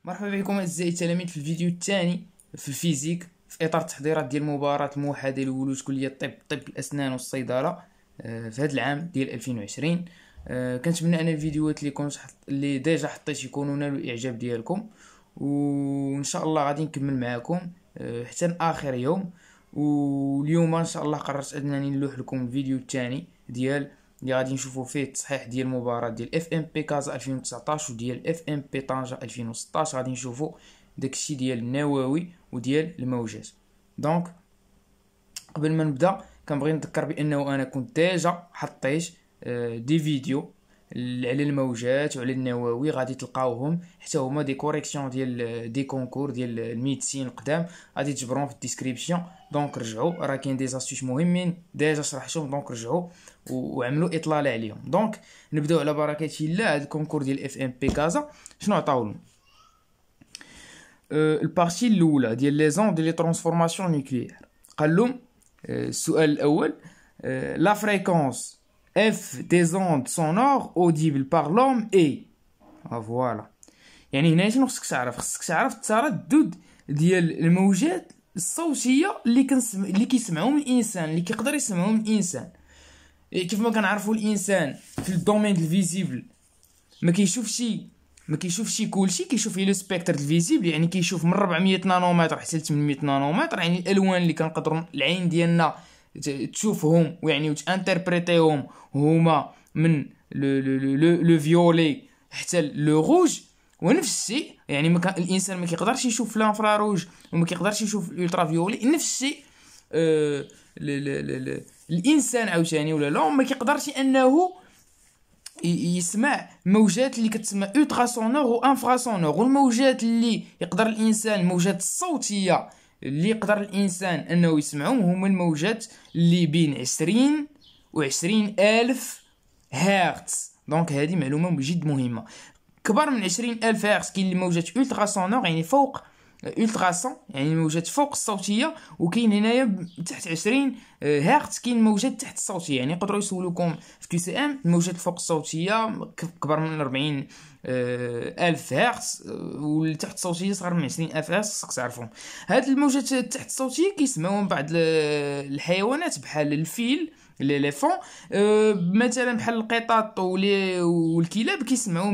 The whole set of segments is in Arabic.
مرحبا بكم اعزائي التلاميذ في الفيديو الثاني في الفيزيك في اطار التحضيرات ديال مباراة الموحدة لولوج كلية طب الاسنان والصيدلة في هذا العام ديال 2020. كنتمنى ان الفيديوهات اللي ديجا حطيت يكونوا نالوا الاعجاب ديالكم، وان شاء الله غادي نكمل معكم حتى لاخر يوم. واليوم ان شاء الله قررت انني نلوح لكم الفيديو الثاني ديال اللي غادي نشوفوا فيه التصحيح ديال المباراة ديال اف ام بي كازا 2019 وديال اف ام بي طنجة 2016. غادي نشوفوا داكشي ديال النووي وديال الموجات. دونك قبل ما نبدا كنبغي نذكر بانه انا كنت ديجا حطيت دي فيديو على الموجات وعلى النووي، غادي تلقاوهم حتى هما دي كوريكسيون ديال دي كونكور ديال الميديسين القدام، غادي تجبرهم في الديسكريبسيون. دونك رجعوا، راه كاين دي زاستيس مهمين ديجا شرحتهم، دونك رجعوا وعملوا اطلاله عليهم. دونك نبداو على بركه الله. هذا الكونكور ديال اف ام بي كازا شنو عطاو لنا؟ البارتي الاولى ديال لي زون ديال لي ترانسفورماسيون نيوكليير. قال لهم السؤال الاول لا فريكونس اف دي زوند سونور اوديبل بار لوم اي. فوالا، يعني هنا شنو خصك تعرف؟ خصك تعرف التردد ديال الموجات الصوتيه اللي كيسمعوهم الانسان، اللي كيقدر يسمعهم الانسان. كيف ما كنعرفوا الانسان في الدومين الفيزيبل ما كيشوفش كلشي، كيشوف لي سبيكتر الفيزيبل، يعني كيشوف من 400 نانومتر حتى ل 800 نانومتر. يعني الالوان اللي كنقدروا العين ديالنا تشوفهم ويعني وتانتربريتيهم هما من لو فيولي حتى لو روج. ونفس الشيء يعني الانسان ما كيقدرش يشوف الانفراروج وما كيقدرش يشوف الالترا فيولي. نفس الشيء الانسان عاوتاني ولا لا ما كيقدرش انه يسمع موجات اللي كتسمى الترا سونور و انفرا سونور. والموجات اللي يقدر الانسان، الموجات الصوتيه اللي يقدر الانسان انه يسمعهم هما الموجات اللي بين 20 و 20,000 هرتز. دونك هذه معلومه جد مهمه. كبر من 20,000 هرتز كاين الموجات الترا سونور، يعني فوق الترا سون، يعني الموجات فوق الصوتيه. وكاين هنايا تحت 20 هرتز كاين الموجات تحت الصوتيه. يعني يقدروا يسولوكم في كيو سي ام الموجات فوق الصوتيه كبر من 40 ألف هرتز، والتحت الصوتيه صغر من 20,000 هرتز. خصك تعرفهم هاد الموجات تحت الصوتيه كيسمعوهم بعض الحيوانات بحال الفيل ليليفون، مثلا بحال القطط والكلاب كيسمعوا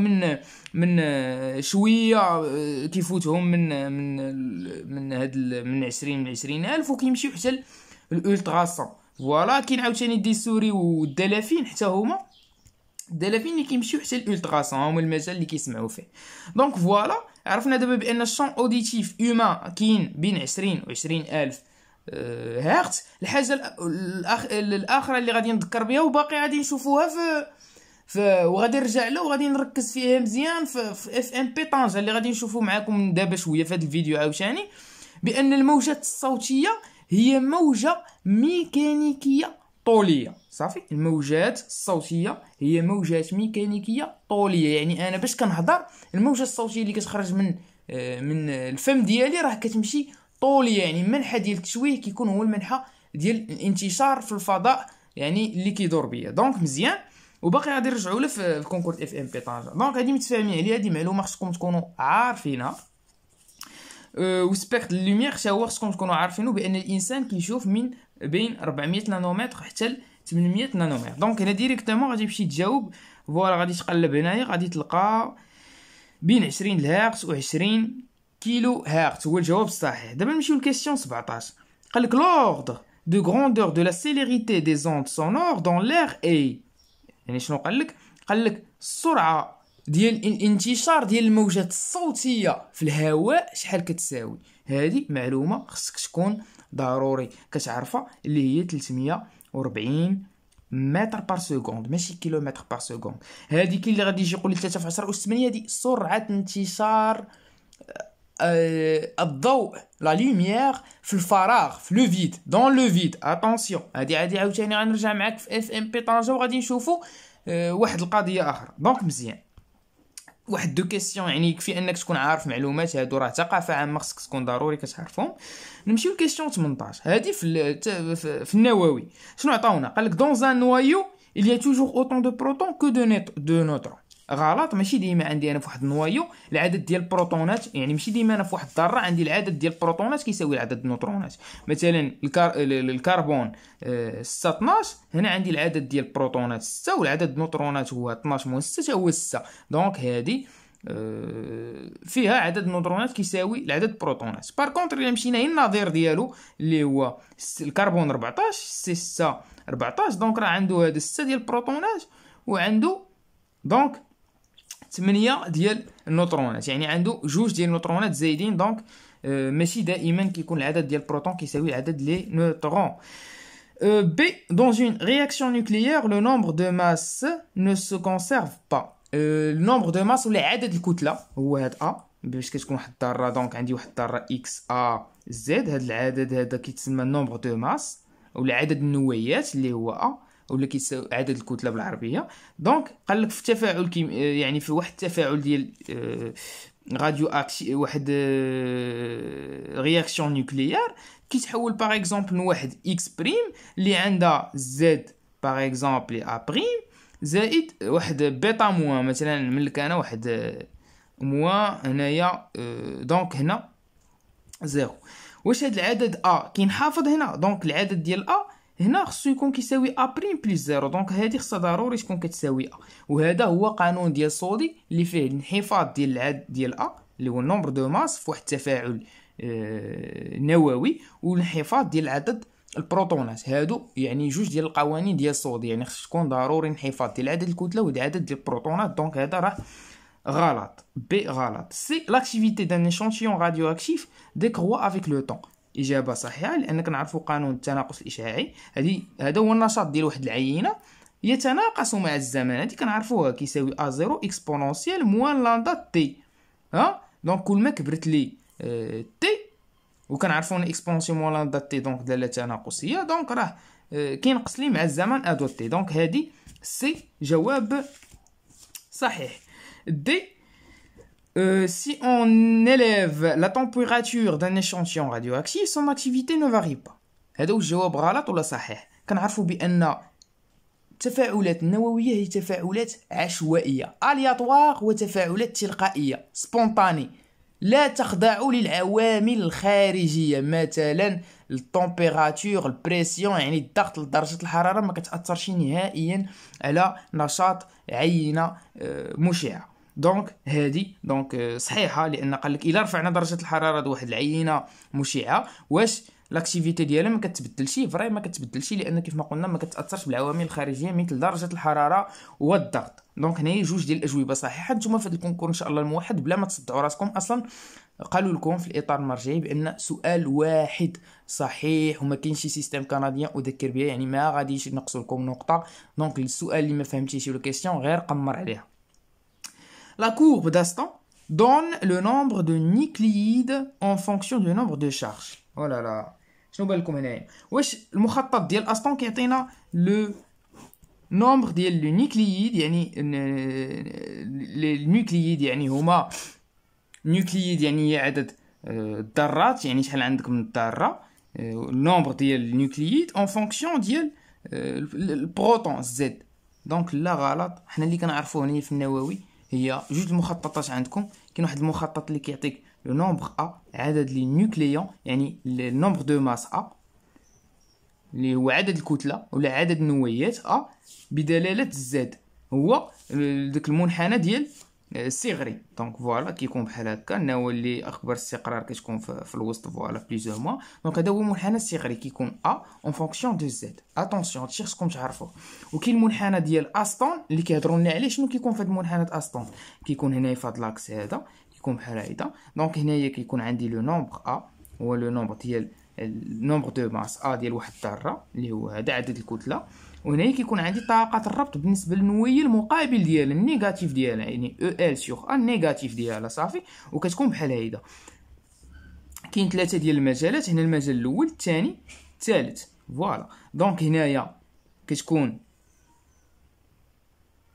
من شويه كيفوتهم من هاد من 20,000 وكيمشيو حتى الالتراسون. فوالا كاين عاوتاني دي سوري والدلافين، حتى هما الدلافين اللي كيمشيو حتى الالتراسون هما المجال اللي كيسمعوا فيه. دونك فوالا عرفنا دابا بان الشون اوديتيف اوما كاين بين 20 و 20,000 هرتز. الحاجه الاخرى اللي غادي نذكر بها وباقي غادي نشوفوها وغادي نرجع له وغادي نركز فيها مزيان في اف ام بي طنجة اللي غادي نشوفو معكم دابا شويه في هذا الفيديو عاوتاني، بان الموجات الصوتيه هي موجه ميكانيكيه طوليه. صافي، الموجات الصوتيه هي موجات ميكانيكيه طوليه. يعني انا باش كنهضر الموجه الصوتيه اللي كتخرج من الفم ديالي راه كتمشي طوليه، يعني منحى ديال التشويه كيكون هو المنحى ديال الانتشار في الفضاء يعني اللي كيدور بيا. دونك مزيان، وباقي غادي نرجعوا له في الكونكور اف ام بي طنجة. دونك هادي متفاهمين عليها، هادي معلومه خصكم تكونوا عارفينها. وسبيكتر اللوميير حتى هو خصكم تكونوا عارفينه، بان الانسان كيشوف من بين 400 نانومتر حتى ل 800 نانومتر. دونك هنا ديريكتومون غادي تمشي تجاوب. فوالا غادي تقلب هنايا غادي تلقى بين 20 هرتز و 20 كيلو هرتز هو الجواب الصحيح. دابا نمشيو لكيسيون 17. قال لك لوردر دو غروندور دو لا سيليريتي دي زوند سونور دون لير اي. يعني شنو قال لك؟ قال لك السرعه ديال الانتشار ديال الموجات الصوتيه في الهواء شحال كتساوي. هذه معلومه خصك تكون ضروري كتعرفها، اللي هي 340 متر بار سكوند ماشي كيلومتر بار سكوند. هذه كاين اللي غادي يجي يقول لي 3 في 10 أس 8، هذه سرعه انتشار الضوء لا لوميير في الفراغ، في لو فيد، دون لو فيد. اتونسيون، هذه عاوتاني غنرجع معاك في اف ام بي طنجة وغادي نشوفوا واحد القضيه اخرى. دونك مزيان، واحد دو كيسيون يعني يكفي انك تكون عارف معلومات هادو، راه ثقافه عامه خصك تكون ضروري كتعرفهم. نمشيو لكيسيون 18. هذه في النووي شنو عطاونا؟ قال لك دون ان نوايو il y a toujours autant de protons que de neutrons. غلط. ماشي ديما عندي انا في واحد النوايو العدد ديال البروتونات، يعني ماشي ديما انا في واحد الذره عندي العدد ديال البروتونات كيساوي عدد النيوترونات. مثلا الكربون 6 12، هنا عندي العدد ديال البروتونات 6 والعدد النيوترونات هو 12 موان 6 هو 6. دونك هذه فيها عدد النيوترونات كيساوي العدد البروتونات. بار كونطر الا مشينا للنظير ديالو اللي هو الكربون 14 6 14، دونك راه عنده هذا 6 ديال البروتونات وعنده دونك 8 ديال النيوترونات، يعني عنده جوج ديال النيوترونات زايدين. دونك ماشي دائما كيكون العدد ديال البروتون كيساوي العدد لي نيوترون. B. Dans une réaction nucléaire, le nombre de masses ne se conserve pas. Le nombre de masses ولا عدد الكتلة هو هاد A، باش كتكون واحد الذرة دونك عندي واحد الذرة X A Z، هاد العدد هذا كيتسمى nombre de masse ولا عدد النويات اللي هو A، ولا كيساوي عدد الكتله بالعربيه. دونك قال لك في التفاعل يعني في واحد التفاعل ديال راديو اكتي واحد رياكسيون نوكليير كيتحول باغ اكزومبل من واحد اكس بريم اللي عندها زد باغ اكزومبل ا بريم زائد واحد بيتا موان، مثلا نملك انا واحد موان هنايا دونك هنا زيرو. واش هاد العدد ا كينحافظ هنا؟ دونك العدد ديال ا هنا خصو يكون كيساوي ا بريم بلس زيرو، دونك هذه خصها ضروري تكون كتساوي ا. وهذا هو قانون ديال صودي اللي فيه الانحفاظ ديال العدد ديال ا اللي هو النومبر دو ماس في واحد التفاعل نووي، والانحفاظ ديال عدد البروتونات. هادو يعني جوج ديال القوانين ديال صودي، يعني خص تكون ضروري انحفاظ ديال عدد الكتله والعدد ديال البروتونات. دونك هذا راه غلط. بي غلط. سي لاكتيفيتي دان ايشانتيون راديو اكتيف ديكروا افيك لو طون. اجابه صحيحه، لان كنعرفوا قانون التناقص الاشعاعي. هذا هو النشاط ديال واحد العينه يتناقص مع الزمن. هذه كنعرفوها كيساوي ا زيرو اكسبونونسيال موان لاندا تي. دونك كل ما كبرت لي تي، وكنعرفوا ان اكسبونونسيال موان لاندا تي دونك داله تناقصيه، دونك راه كينقص لي مع الزمن ا دو تي. دونك هذه سي جواب صحيح. دي si on élève la température d'un échantillon radioactif, son activité ne varie pas. هذا هو الجواب غلط ولا صحيح؟ كنعرفوا بان التفاعلات النوويه هي تفاعلات عشوائيه الياتوار وتفاعلات تلقائيه سبونطاني، لا تخضع للعوامل الخارجيه مثلا التمبيراتور البريسيون، يعني الضغط لدرجه الحراره ما كتاثرش نهائيا على نشاط عينه مشعه. دونك هذه دونك صحيحه، لان قال لك الا رفعنا درجه الحراره د واحد العينه مشعه واش لاكتيفيتي ديالها ما كتبدلش؟ فري ما كتبدلش، لان كيف ما قلنا ما كتاثرش بالعوامل الخارجيه مثل درجه الحراره والضغط. دونك هنايا جوج ديال الاجوبه صحيحه. نتوما في هذا الكونكور ان شاء الله الموحد بلا ما تصدعوا راسكم، اصلا قالوا لكم في الاطار المرجعي بان سؤال واحد صحيح وما كاينش شي سيستم كنديان اذكر بها، يعني ما غاديش ينقصوا لكم نقطه. دونك السؤال اللي ما فهمتيش ولا كيسيون غير قمر عليها. La courbe d'Aston donne le nombre de nucléides en fonction du nombre de charges. Oh là là. شنو بالكم هنايا؟ واش المخطط ديال أسطون كيعطينا لو نومبر ديال لو نيكلييد، يعني النيكلييد يعني هما نيكلييد يعني هي عدد الذرات، يعني شحال عندك من الذره، النومبر ديال النيكلييد اون فونكسيون ديال البروتون زد. دونك لا غلط. حنا اللي كنعرفوه هنا في النووي هي جوج المخططات عندكم. كاين واحد المخطط اللي كيعطيك لو نومبر ا عدد لي نيوكليون، يعني النومبر دو ماس ا اللي هو عدد الكتله ولا عدد النويات ا بدلاله زد، هو داك المنحنى ديال الصغري. دونك فوالا كيكون بحال هكا، النواه اللي اكبر استقرار كتكون في الوسط فوالا في بليزيور موا. دونك هذا هو المنحنى الصغري كيكون ا اون فونكسيون دو زد. اتونسيون هادشي خصكم تعرفوه. وكاين المنحنى ديال استون اللي كيهضروا لنا عليه. شنو كيكون في هذا المنحنى استون؟ كيكون هنايا في هذا لاكس هذا كيكون بحال هكذا. دونك هنايا كيكون عندي لو نومبر ا هو لو نومبر ديال النومبر دو ماس ا ديال واحد الذره اللي هو هذا عدد الكتله، وهنايا كيكون عندي طاقه الربط بالنسبه للنويه المقابل ديالها النيجاتيف ديالها، يعني او ال سور ا النيجاتيف ديالها صافي، وكتكون بحال هكذا. كاين ثلاثه ديال المجالات هنا، المجال الاول الثاني الثالث فوالا. دونك هنايا كتكون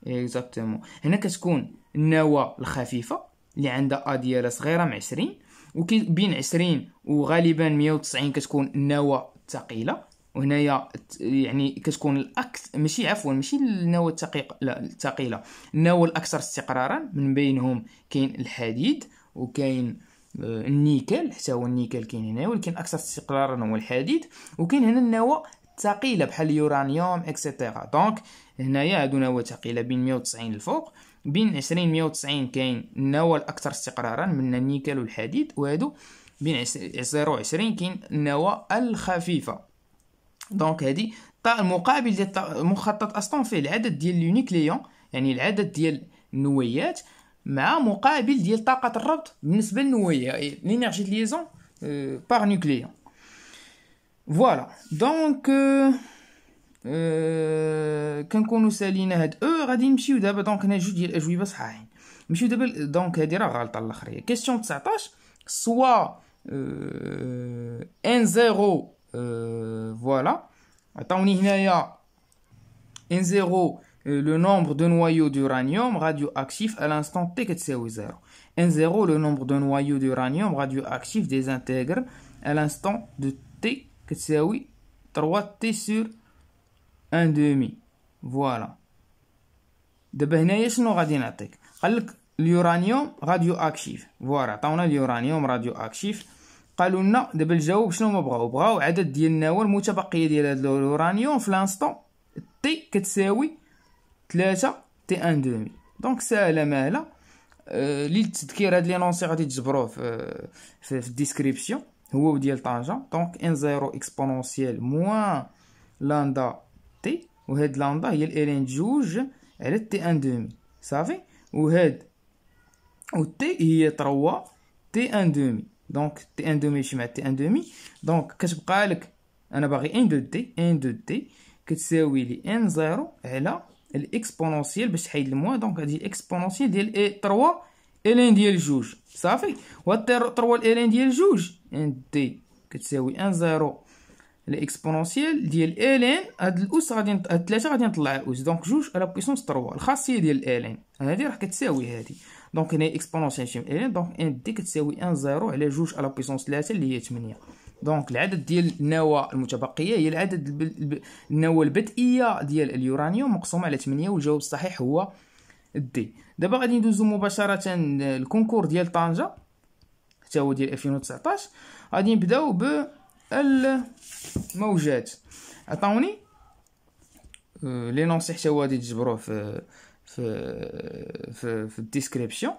اكزاكتومون هنا كتكون النواه الخفيفه اللي عندها ا ديالها صغيره من 20، وبين 20 وغالبا 190 كتكون النواه الثقيله وهنايا يعني كتكون ماشي النواه الثقيله، لا الثقيله، النواه الاكثر استقرارا. من بينهم كاين الحديد وكاين النيكل، حتى هو النيكل كاين هنا، ولكن اكثر استقرارا هو الحديد. وكاين هنا النواه الثقيله بحال اليورانيوم اكسيتيرا. دونك هنايا هادو نواه ثقيله بين 190 الفوق، بين 20 190 كاين النواه الاكثر استقرارا من النيكل والحديد، وهادو بين 0 20 كاين النواه الخفيفه. دونك هادي المقابل ديال مخطط اصلا فيه العدد ديال اليونيكليون، يعني العدد ديال النويات، مع مقابل ديال طاقه الربط بالنسبه للنويه، لينيرجي دو ليزون بار نوكليون. فوالا دونك كنكونوا سالينا هاد غادي نمشيو دابا. دونك هنا جوج ديال الاجوبه صحاحين. نمشيو دابا، دونك هادي راه غلطه الاخر، هي كيسيون 19 سوا ان زيرو. فوالا عطاوني هنايا ان زيرو لو نومبر دو نوايو d'uranium radioactif à l'instant t كتساوي 0. ان زيرو لو نومبر دو نوايو d'uranium radioactif désintègre à l'instant de t كتساوي 3t sur 1 demi. فوالا دابا هنايا شنو غادي نعطيك؟ قالك اليورانيوم راديو اكتيف. فوالا عطاونا اليورانيوم راديو اكتيف. قالوا لنا دابا الجواب شنو ما بغاو عدد ديال النواه المتبقيه ديال هذا اليورانيوم في لانستون تي كتساوي 3 تي 1 دومي. دونك ساهله ماهله. للتذكير هاد لينونسي غادي تجبروه في الديسكريبسيون، هو ديال طنجة. دونك ان زيرو اكسبونونسيال موان لاندا تي، وهاد لاندا هي الالين جوج على تي 1 دومي صافي، وهاد و تي هي 3 تي 1 دومي. دونك تي 1 دومي ماشي مع تي 1 دومي، دونك كتبقى لك انا باغي ان دو تي كتساوي لي ان زيرو على الاكسبونونسيال باش تحيد الموان. دونك هادي الاكسبونونسيال ديال 3 الين ديال جوج صافي، وهاد 3 الين ديال جوج ان دي كتساوي ان زيرو الاكسبونونسيال ديال الين هاد الاس غادي هاد 3 غادي نطلع الاس. دونك جوج على بويسونس 3 الخاصيه ديال الالين هادي راه كتساوي هادي. دونك هنا اكسبونونسيال شي الين، دونك ان دي كتساوي ان زيرو على جوج على بويسونس 3 اللي هي 8. دونك العدد ديال النواه المتبقيه هي العدد النواه البدئيه ديال اليورانيوم مقسومه على 8، والجواب الصحيح هو دي. دابا غادي ندوزو مباشره الكونكور ديال طنجة حتى هو ديال 2019. غادي نبداو بالموجات. عطاوني لي نونسي حتى هو غادي تجبروه في الديسكريبسيون.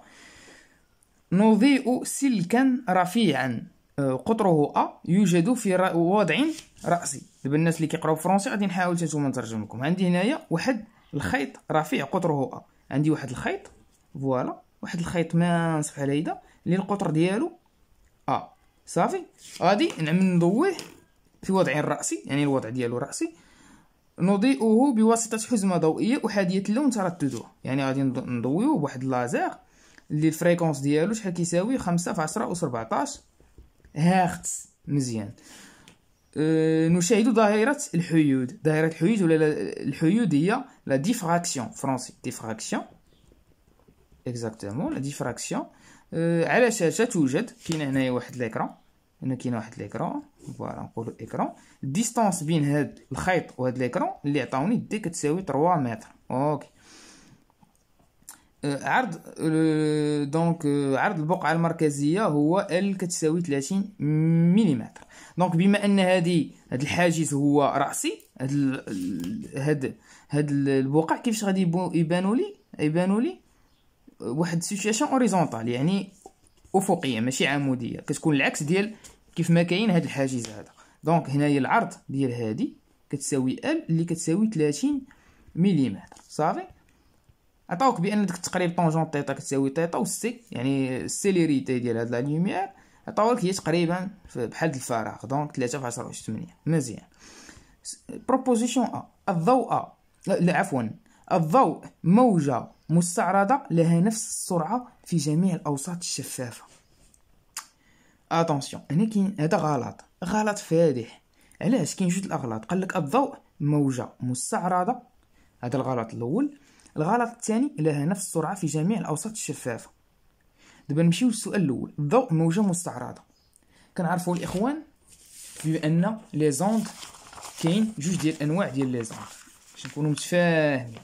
نضيء سلكا رفيعا قطره أ يوجد في وضع رأسي. دابا الناس اللي كيقراو فرونسي غادي نحاول حتى نتوما نترجم لكم. عندي هنايا واحد الخيط رفيع قطره أ، عندي واحد الخيط فوالا، واحد الخيط مانس بحال هيدا اللي القطر ديالو أ صافي. غادي نعمل نضويه في وضع رأسي، يعني الوضع ديالو رأسي. نضيئه بواسطة حزمة ضوئية أحادية اللون ترددها، يعني غادي نضويوه بواحد اللازير اللي الفريكونس ديالو شحال كيساوي 5 في 10 أس 14 هرتز. مزيان. نشاهد ظاهرة الحيود. ظاهرة الحيود ولا الحيود هي لا ديفراكسيون فرونسي، ديفراكسيون اكزاكتومون لا ديفراكسيون. على شاشة توجد، كاين هنايا واحد ليكران، هنا كاين واحد ليكران فوالا نقولو اكران. الديستانس بين هاد الخيط وهاد ليكران اللي عطاوني دي كتساوي 3 متر. اوكي. عرض دونك عرض البقعة المركزية هو ال كتساوي 30 ملم. دونك بما ان هاد الحاجز هو رأسي، هاد البقع كيفاش غادي يبانوا لي واحد سيتوياسيون اوريزونطال، يعني افقيه ماشي عموديه، كتكون العكس ديال كيف ما كاين هاد الحاجز هذا. دونك هنايا العرض ديال هادي كتساوي ال اللي كتساوي 30 ملم صافي. عطاوك بان ديك التقريب طونجون تيتا كتساوي تيتا، و سي يعني السيليريتي ديال هاد لا لوميير عطاولك هي تقريبا بحال الفراغ. دونك 3 في 10 أس 8. مزيان. بروبوزيسيون ا. الضوء لا عفوا الضوء موجة مستعرضة لها نفس السرعة في جميع الأوساط الشفافة. اتونسيون هنا كاين هذا غلط فادح. علاش؟ كاين جوج الاغلاط. قالك الضوء موجة مستعرضة، هذا الغلط الاول. الغلط الثاني لها نفس السرعة في جميع الأوساط الشفافة. دابا نمشيو للسؤال الاول. الضوء موجة مستعرضة، كنعرفوا الاخوان بان لي زوند كاين جوج ديال الانواع ديال لي زوند باش نكونوا متفاهمين.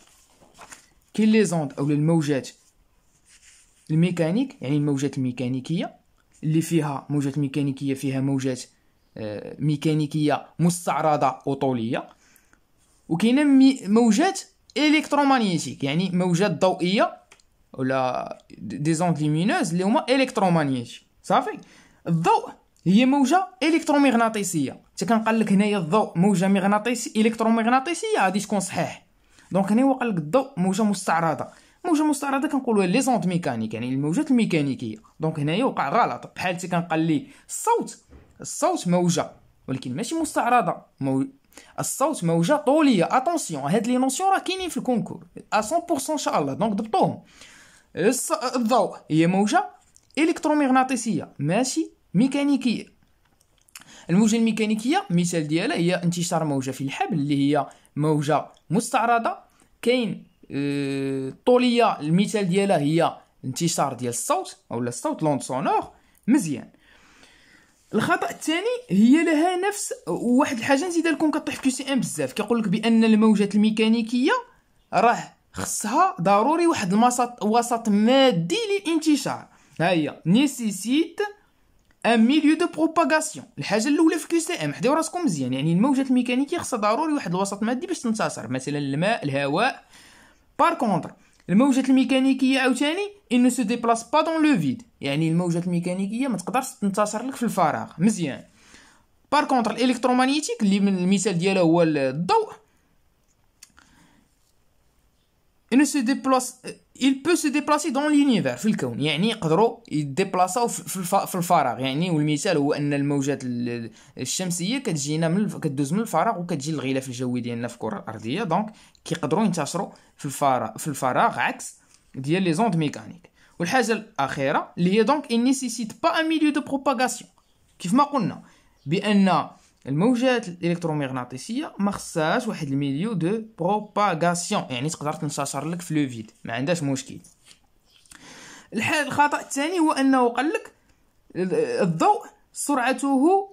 كاين لي زوند اولا الموجات الميكانيك، يعني الموجات الميكانيكيه اللي فيها موجات ميكانيكيه، فيها موجات ميكانيكيه مستعرضه وطوليه. وكاينه موجات الكترومغناطيسيك، يعني موجات ضوئيه ولا دي زوند لومينوز اللي هما الكترومغناطيسيك. صافي. الضوء هي موجه الكترومغناطيسيه. حتى كنقال لك هنايا الضوء موجه مغناطيسيه الكترومغناطيسيه غادي تكون صحيح. دونك هنا هو قال لك الضوء موجه مستعرضه. موجه مستعرضه كنقولوها لي زوند ميكانيك، يعني الموجات الميكانيكيه. دونك هنايا وقع غلط، بحال حتى كنقال لي الصوت موجه ولكن ماشي مستعرضه. الصوت موجه طوليه. اتونسيون، هاد لي نوسيون راه كاينين في الكونكور 100% ان شاء الله، دونك ضبطوهم. الضوء هي موجه الكترومغناطيسيه ماشي ميكانيكيه. الموجه الميكانيكيه مثال ديالها هي انتشار موجه في الحبل اللي هي موجه مستعرضه. كاين الطوليه المثال ديالها هي انتشار ديال الصوت اولا الصوت لوند سونور. مزيان. الخطا الثاني هي لها نفس واحد الحاجه نزيد لكم كطيح في كيو سي ام بزاف، كيقول لك بان الموجات الميكانيكيه راه خصها ضروري واحد وسط مادي للانتشار. ها هي نيسيسيت ان ميليو دو بروباغاسيون. الحاجه الاولى في كيو سي ام، حداو راسكم مزيان، يعني الموجات الميكانيكيه خصها ضروري واحد الوسط مادي باش تنتشر، مثلا الماء، الهواء. بار كونتر الموجات الميكانيكيه عاوتاني il ne se déplace pas dans le vide، يعني الموجات الميكانيكيه ما تقدرش تنتشر لك في الفراغ. مزيان. بار كونتر الالكترومغناطيسيك اللي من المثال ديالها هو الضوء il peut se déplacer dans l'univers في الكون، يعني يقدروا يديبلاصاو في الفراغ. يعني والمثال هو ان الموجات الشمسيه كتجينا كدوز من الفراغ وكتجي للغلاف الجوي ديالنا في الكره الارضيه، دونك كيقدروا ينتشروا في الفراغ عكس ديال لي زوند ميكانيك. والحاجه الاخيره اللي هي دونك il nécessite pas un milieu de propagation. كيف ما قلنا بان الموجات الالكترومغناطيسيه ما خصهاش واحد الميليو دو بروباغاسيون، يعني تقدر تنتشر لك في لو فيد، ما عندهاش مشكل. الخطا الثاني هو انه قال لك الضوء سرعته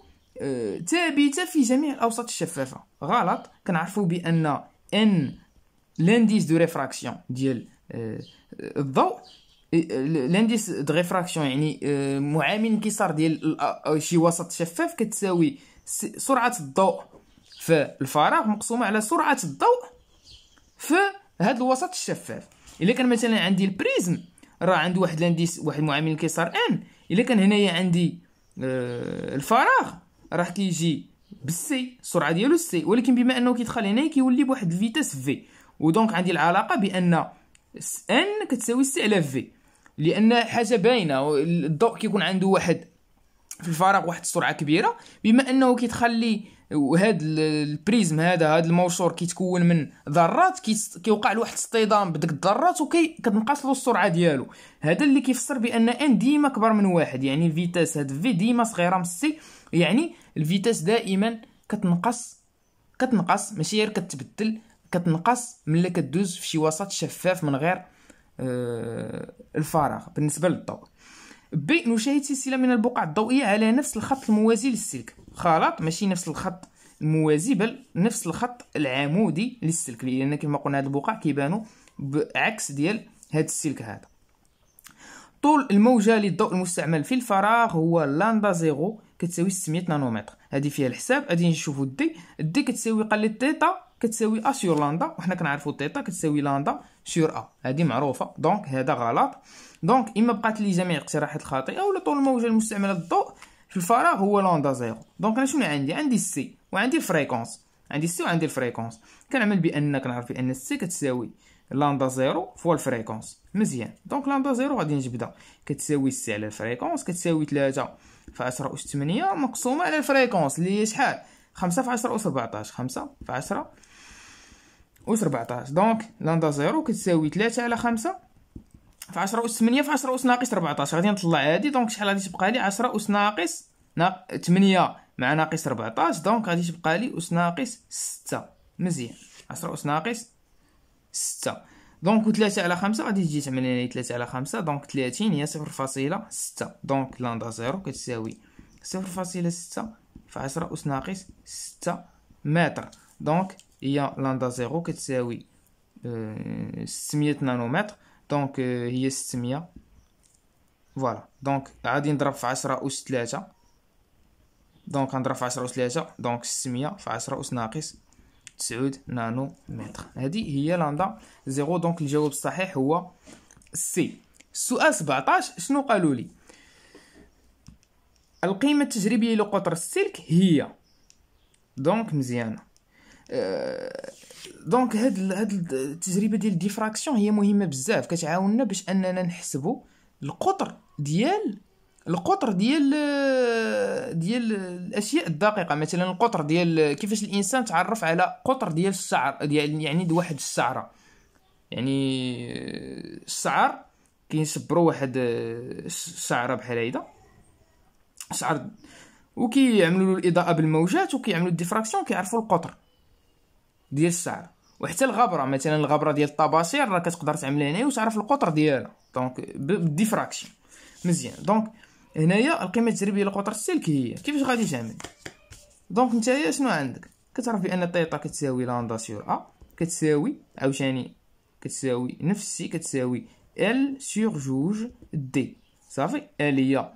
ثابته في جميع الاوساط الشفافه. غلط. كنعرفوا بان ان لانديس دو ريفراكسيون ديال الضوء، لانديس دو ريفراكسيون يعني معامل انكسار ديال شي وسط شفاف كتساوي سرعه الضوء في الفراغ مقسومه على سرعه الضوء في هذا الوسط الشفاف. الا كان مثلا عندي البريزم راه عنده واحد لانديس، واحد معامل انكسار ان. الا كان هنايا عندي الفراغ راه كيجي بالسي، السرعه ديالو السي، ولكن بما انه كيدخل هنايا كيولي بواحد الفيتاس في. ودونك عندي العلاقه بان ان كتساوي سي على في، لان حاجه باينه. الضوء كيكون عنده واحد في الفراغ واحد السرعه كبيره، بما انه كيتخلي وهاد البريزم هذا الموشور كيتكون من ذرات، كيوقع له واحد الاصطدام بديك الذرات وكتنقص له السرعه ديالو. هذا اللي كيفسر بان ان ديما كبر من واحد، يعني الفيتاس هاد في ديما صغيره من سي، يعني الفيتاس دائما كتنقص ماشي غير كتبدل، كتنقص ملي كدوز في شي وسط شفاف من غير الفراغ. بالنسبه للضوء بي نشاهد سلسله من البقع الضوئيه على نفس الخط الموازي للسلك. خلاط ماشي نفس الخط الموازي بل نفس الخط العمودي للسلك، لان كما قلنا هاد البقع كيبانوا بعكس ديال هاد السلك هذا. طول الموجه للضوء المستعمل في الفراغ هو لاندا زيرو كتساوي 600 نانومتر. هذه فيها الحساب. غادي نشوفوا الدي كتساوي قال لي تيتا كتساوي ا سور لاندا، وحنا كنعرفوا تيتا كتساوي لاندا سور ا، هذه معروفه. دونك هذا غلط. دونك اما بقات لي جميع الاقتراحات الخاطئه ولا طول الموجه المستعمله للضوء في الفراغ هو لاندا زيرو. دونك انا شنو عندي السي وعندي الفريكونس، عندي السي وعندي الفريكونس. كنعمل بان كنعرف بان السي كتساوي لاندا زيرو فوا الفريكونس. مزيان. دونك لاندا زيرو غادي نجبدها كتساوي السي على الفريكونس، كتساوي 3 في 10 أس 8 مقسومه على الفريكونس اللي هي شحال 5 في 10 أس 14، 5 في 10 أس 14. دونك لاندا زيرو كتساوي 3 على 5 في 10 أس 8 في 10 أس ناقص 14. غادي نطلع هادي، دونك شحال غادي تبقى لي 10 أس ناقص 8 مع ناقص 14، دونك غادي تبقى لي أس ناقص 6. مزيان. 10 أس ناقص 6. دونك 3 على 5 غادي تجي تعمل لنا 3 على 5، دونك 30 هي 0.6. دونك لاندا زيرو كتساوي 0.6 في 10 أس ناقص 6 متر. دونك هي لندا زيرو كتساوي 600 نانومتر. دونك هي 600. فوالا دونك غادي نضرب في 10 أس 3. دونك غنضرب في 10 أس 3. دونك 600 في 10 أس ناقص 9 نانو متر. هذه هي لندا زيرو. دونك الجواب الصحيح هو سي. السؤال 17 شنو قالوا لي؟ القيمة التجريبية لقطر السلك هي. دونك مزيانة. دونك هاد التجربة ديال الديفراكسيون هي مهمة بزاف، كتعاوننا باش اننا نحسبوا القطر ديال الاشياء الدقيقة. مثلا القطر ديال كيفاش الانسان تعرف على قطر ديال الشعر ديال يعني واحد الشعرة. يعني الشعر كينشبروا واحد الشعرة بحال هيدا شعر، وكيعملوا له الاضاءة بالموجات وكيعملوا الديفراكسيون كيعرفوا القطر ديال الشعر. وحتى الغبرة، مثلا الغبرة ديال الطباشير راه كتقدر تعملها هنايا وتعرف القطر ديالها دونك بالديفراكسيون. مزيان. دونك هنايا القيمة التجريبية لقطر السلك هي كيفاش غادي تعمل؟ دونك نتايا شنو عندك؟ كتعرف بان طيطا كتساوي لندا سور ا كتساوي عاوتاني كتساوي نفس الشيء كتساوي ال سور جوج دي. صافي ال هي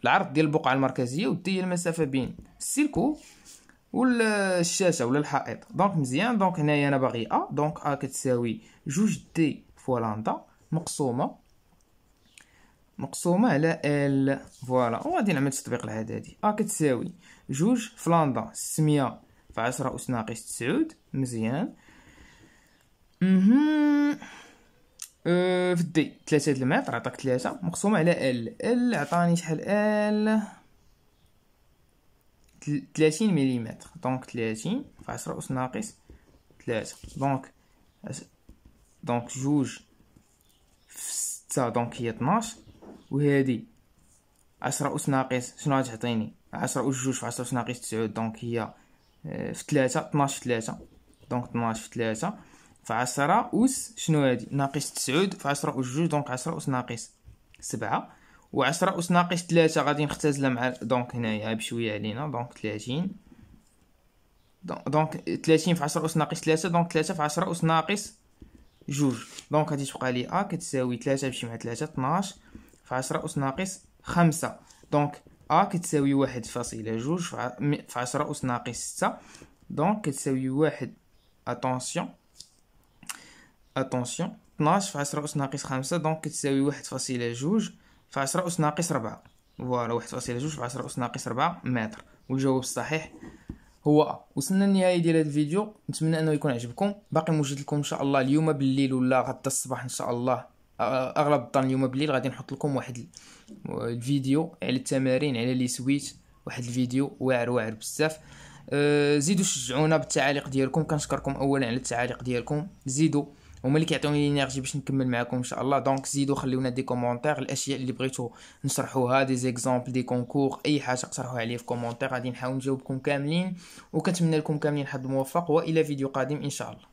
العرض ديال البقعة المركزية و دي هي المسافة بين السلك والشاشة ولا الحائط. دونك مزيان. دونك هنايا انا باغي ا. دونك ا كتساوي جوج دي فوا لندا مقسومة على ال. فوالا وغادي نعمل التطبيق العددي. ا كتساوي جوج في لندا 600 في 10 أس ناقص 9. مزيان. في دي 3 المتر عطاك 3 مقسومة على ال عطاني شحال ال 30 مليمتر. دونك 30 في 10 أس ناقص 3. دونك جوج في 6 دونك هي 12. وهادي 10 أس ناقص شنو غتعطيني 10 أس جوج في 10 أس ناقص 9. دونك هي في 3 12 في 3. دونك 12 في 3 في 10 أس شنو هادي ناقص 9 في 10 أس جوج. دونك 10 أس ناقص 7. و10 أس ناقص 3 غادي نختزلها مع دونك هنايا بشويه علينا. دونك 30. دونك 30 في 10 أس ناقص 3. دونك 3 في 10 أس ناقص جوج. دونك غادي تبقى لي ا كتساوي 3 تمشي مع 3 12 في 10 أس ناقص 5. دونك ا كتساوي 1.2 في 10 أس ناقص 6. دونك كتساوي 1 اتونسيون 12 في 10 أس ناقص 5. دونك كتساوي 1.2 في 10 أس ناقص 4. فوالا 1.2 في 10 أس ناقص 4 متر. والجواب الصحيح هو. وصلنا للنهايه ديال هذا الفيديو، نتمنى انه يكون عجبكم. باقي موجود لكم ان شاء الله اليوم بالليل ولا غدا الصباح ان شاء الله، اغلب الظن اليوم بالليل غادي نحط لكم واحد الفيديو على التمارين على لي سويت. واحد الفيديو واعر بزاف. زيدوا شجعونا بالتعاليق ديالكم، كنشكركم اولا على التعاليق ديالكم. زيدوا هما اللي كيعطيوني الانرجي باش نكمل معكم ان شاء الله. دونك زيدوا خليونا دي كومونتير الاشياء اللي بغيتو نشرحوها، دي زيكزامبل دي كونكور، اي حاجه اقترحوها عليا في كومونتير غادي نحاول نجاوبكم كاملين. وكنتمنى لكم كاملين حظ موفق والى فيديو قادم ان شاء الله.